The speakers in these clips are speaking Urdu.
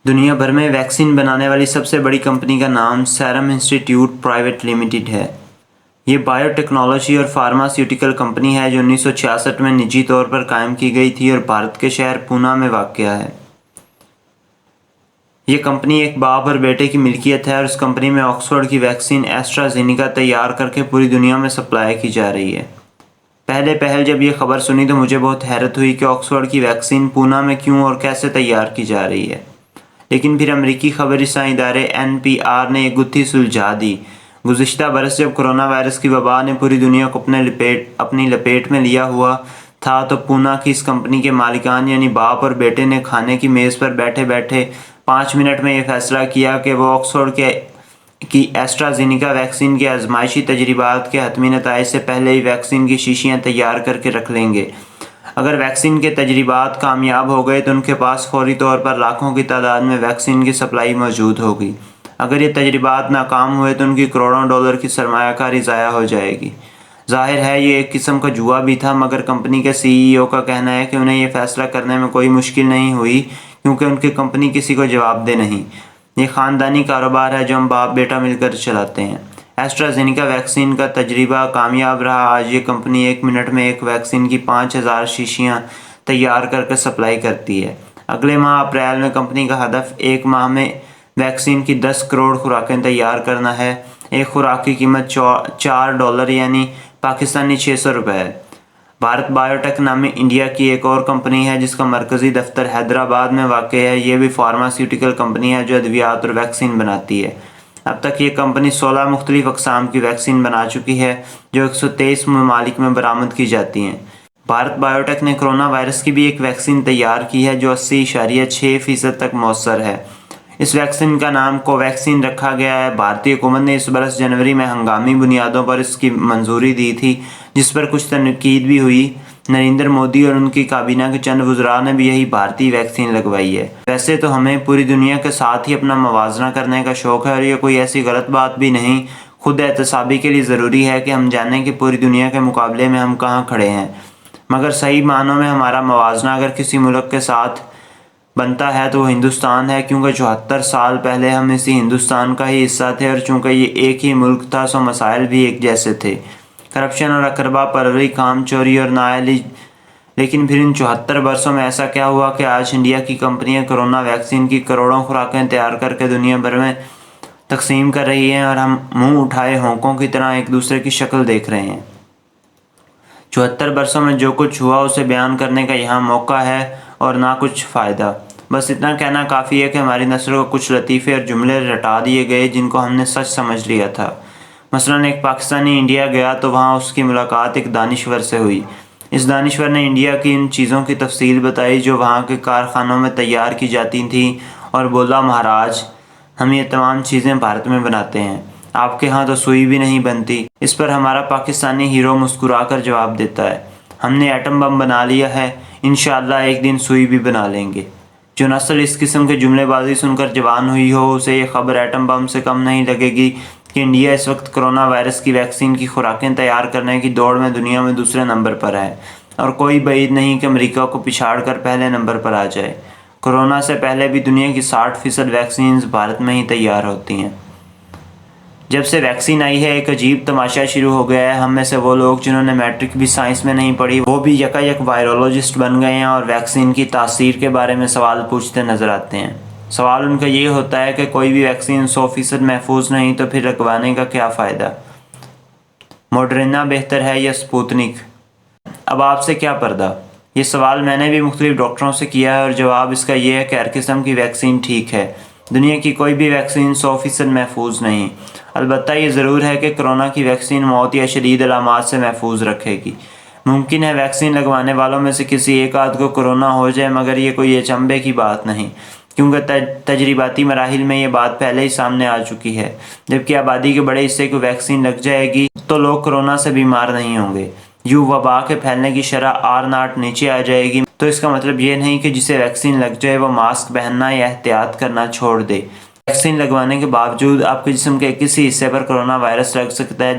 دنیا بھر میں ویکسین بنانے والی سب سے بڑی کمپنی کا نام سیرم انسٹی ٹیوٹ پرائیویٹ لمیٹڈ ہے۔ یہ بائیو ٹیکنالوجی اور فارماسیوٹیکل کمپنی ہے جو 1966 میں نجی طور پر قائم کی گئی تھی اور بھارت کے شہر پونا میں واقع ہے۔ یہ کمپنی ایک باپ اور بیٹے کی ملکیت ہے اور اس کمپنی میں آکسفورڈ کی ویکسین ایسٹرازینیکا تیار کر کے پوری دنیا میں سپلائی کی جا رہی ہے۔ پہل جب یہ خبر سنی تو مجھے بہت حیرت ہوئی کہ آکسفورڈ کی ویکسین پونا میں کیوں اور کیسے تیار کی جا رہی ہے، لیکن پھر امریکی خبر رساں ادارے NPR نے ایک گتھی سلجھا دی۔ گزشتہ برس جب کرونا وائرس کی وبا نے پوری دنیا کو اپنی لپیٹ میں لیا ہوا تھا تو پونا کی اس کمپنی کے مالکان یعنی باپ اور بیٹے نے کھانے کی میز پر بیٹھے بیٹھے 5 منٹ میں یہ فیصلہ کیا کہ وہ آکسفورڈ کی ایسٹرازینیکا ویکسین کے آزمائشی تجربات کے حتمی نتائج سے پہلے ہی ویکسین کی شیشیاں تیار کر کے رکھ لیں گے۔ اگر ویکسین کے تجربات کامیاب ہو گئے تو ان کے پاس فوری طور پر لاکھوں کی تعداد میں ویکسین کی سپلائی موجود ہوگی۔ اگر یہ تجربات ناکام ہوئے تو ان کی کروڑوں ڈالر کی سرمایہ کاری ضائع ہو جائے گی۔ ظاہر ہے یہ ایک قسم کا جوا بھی تھا، مگر کمپنی کے CEO کا کہنا ہے کہ انہیں یہ فیصلہ کرنے میں کوئی مشکل نہیں ہوئی کیونکہ ان کی کمپنی کسی کو جواب دہ نہیں۔ یہ خاندانی کاروبار ہے جو ہم باپ بیٹا مل کر چلاتے ہیں۔ ایسٹرازینیکا ویکسین کا تجربہ کامیاب رہا۔ آج یہ کمپنی 1 منٹ میں ایک ویکسین کی 5000 شیشیاں تیار کر کے سپلائی کرتی ہے۔ اگلے ماہ اپریل میں کمپنی کا ہدف 1 ماہ میں ویکسین کی 10 کروڑ خوراکیں تیار کرنا ہے۔ ایک خوراک کی قیمت $4 یعنی پاکستانی 600 روپے ہے۔ بھارت بائیو ٹیک نامی انڈیا کی ایک اور کمپنی ہے جس کا مرکزی دفتر حیدرآباد میں واقع ہے۔ یہ بھی فارماسیوٹیکل کمپنی ہے جو ادویات اور ویکسین بناتی ہے۔ اب تک یہ کمپنی 16 مختلف اقسام کی ویکسین بنا چکی ہے جو 123 ممالک میں برآمد کی جاتی ہیں۔ بھارت بائیو ٹیک نے کرونا وائرس کی بھی ایک ویکسین تیار کی ہے جو 80.6% تک مؤثر ہے۔ اس ویکسین کا نام کوویکسین رکھا گیا ہے۔ بھارتی حکومت نے اس برس جنوری میں ہنگامی بنیادوں پر اس کی منظوری دی تھی جس پر کچھ تنقید بھی ہوئی۔ نریندر مودی اور ان کی کابینہ کے چند وزراء نے بھی یہی بھارتی ویکسین لگوائی ہے۔ ویسے تو ہمیں پوری دنیا کے ساتھ ہی اپنا موازنہ کرنے کا شوق ہے اور یہ کوئی ایسی غلط بات بھی نہیں۔ خود احتسابی کے لیے ضروری ہے کہ ہم جانیں کہ پوری دنیا کے مقابلے میں ہم کہاں کھڑے ہیں، مگر صحیح معنوں میں ہمارا موازنہ اگر کسی ملک کے ساتھ بنتا ہے تو وہ ہندوستان ہے، کیونکہ 74 سال پہلے ہم اسی ہندوستان کا ہی حصہ تھے اور چونکہ یہ ایک ہی ملک تھا سو مسائل بھی ایک جیسے تھے، کرپشن اور اقربا پروری، کام چوری اور نااہلی۔ لیکن پھر ان 74 برسوں میں ایسا کیا ہوا کہ آج انڈیا کی کمپنیاں کرونا ویکسین کی کروڑوں خوراکیں تیار کر کے دنیا بھر میں تقسیم کر رہی ہیں اور ہم منہ اٹھائے ہونکوں کی طرح ایک دوسرے کی شکل دیکھ رہے ہیں۔ 74 برسوں میں جو کچھ ہوا اسے بیان کرنے کا یہاں موقع ہے اور نہ کچھ فائدہ۔ بس اتنا کہنا کافی ہے کہ ہماری نسل کو کچھ لطیفے اور جملے رٹا دیے گئے جن کو ہم نے سچ سمجھ لیا تھا۔ مثلاً ایک پاکستانی انڈیا گیا تو وہاں اس کی ملاقات ایک دانشور سے ہوئی۔ اس دانشور نے انڈیا کی ان چیزوں کی تفصیل بتائی جو وہاں کے کارخانوں میں تیار کی جاتی تھیں اور بولا، مہاراج ہم یہ تمام چیزیں بھارت میں بناتے ہیں، آپ کے ہاں تو سوئی بھی نہیں بنتی۔ اس پر ہمارا پاکستانی ہیرو مسکرا کر جواب دیتا ہے، ہم نے ایٹم بم بنا لیا ہے، انشاءاللہ ایک دن سوئی بھی بنا لیں گے۔ جو نسل اس قسم کے جملے بازی سن کر جوان ہوئی ہو اسے یہ خبر ایٹم بم سے کم نہیں لگے گی کہ انڈیا اس وقت کرونا وائرس کی ویکسین کی خوراکیں تیار کرنے کی دوڑ میں دنیا میں دوسرے نمبر پر ہے اور کوئی بعید نہیں کہ امریکہ کو پچھاڑ کر پہلے نمبر پر آ جائے۔ کرونا سے پہلے بھی دنیا کی 60% ویکسینز بھارت میں ہی تیار ہوتی ہیں۔ جب سے ویکسین آئی ہے ایک عجیب تماشا شروع ہو گیا ہے۔ ہم میں سے وہ لوگ جنہوں نے میٹرک بھی سائنس میں نہیں پڑھی وہ بھی یک وائرولوجسٹ بن گئے ہیں اور ویکسین کی تاثیر کے بارے میں سوال پوچھتے نظر آتے ہیں۔ سوال ان کا یہ ہوتا ہے کہ کوئی بھی ویکسین 100% محفوظ نہیں تو پھر لگوانے کا کیا فائدہ؟ موڈرنا بہتر ہے یا سپوتنک؟ اب آپ سے کیا پردہ؟ یہ سوال میں نے بھی مختلف ڈاکٹروں سے کیا ہے اور جواب اس کا یہ ہے کہ ہر قسم کی ویکسین ٹھیک ہے۔ دنیا کی کوئی بھی ویکسین 100% محفوظ نہیں۔ البتہ یہ ضرور ہے کہ کرونا کی ویکسین موت یا شدید علامات سے محفوظ رکھے گی۔ ممکن ہے ویکسین لگوانے والوں میں سے کسی ایک آدھ کو کرونا ہو جائے، مگر یہ کوئی اچنبھے کی بات نہیں کیونکہ تجرباتی مراحل میں یہ بات پہلے ہی سامنے آ چکی ہے۔ جبکہ آبادی کے بڑے حصے کو ویکسین لگ جائے گی تو لوگ کرونا سے بیمار نہیں ہوں گے۔ یوں وبا کے پھیلنے کی شرح R0 نیچے آ جائے گی تو اس کا مطلب یہ نہیں کہ جسے ویکسین لگ جائے وہ ماسک پہننا یا احتیاط کرنا چھوڑ دے۔ ویکسین لگوانے کے باوجود آپ کے جسم کے کسی حصے پر کرونا وائرس لگ سکتا ہے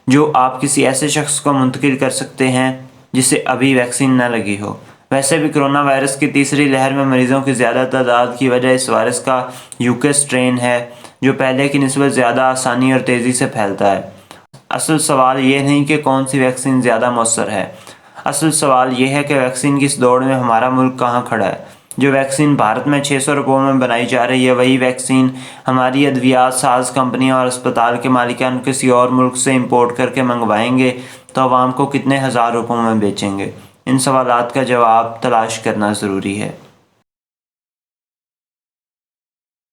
جو آپ کسی ایسے شخص کو منتقل کر سکتے ہیں جسے ابھی ویکسین نہ لگی ہو۔ ویسے بھی کرونا وائرس کی تیسری لہر میں مریضوں کی زیادہ تعداد کی وجہ اس وائرس کا UK سٹرین ہے جو پہلے کی نسبت زیادہ آسانی اور تیزی سے پھیلتا ہے۔ اصل سوال یہ نہیں کہ کون سی ویکسین زیادہ مؤثر ہے، اصل سوال یہ ہے کہ ویکسین کی اس دوڑ میں ہمارا ملک کہاں کھڑا ہے۔ جو ویکسین بھارت میں 600 روپوں میں بنائی جا رہی ہے، وہی ویکسین ہماری ادویات ساز کمپنیاں اور اسپتال کے مالکان کسی اور ملک سے امپورٹ کر کے منگوائیں گے تو عوام کو کتنے ہزار روپوں میں بیچیں گے؟ ان سوالات کا جواب تلاش کرنا ضروری ہے۔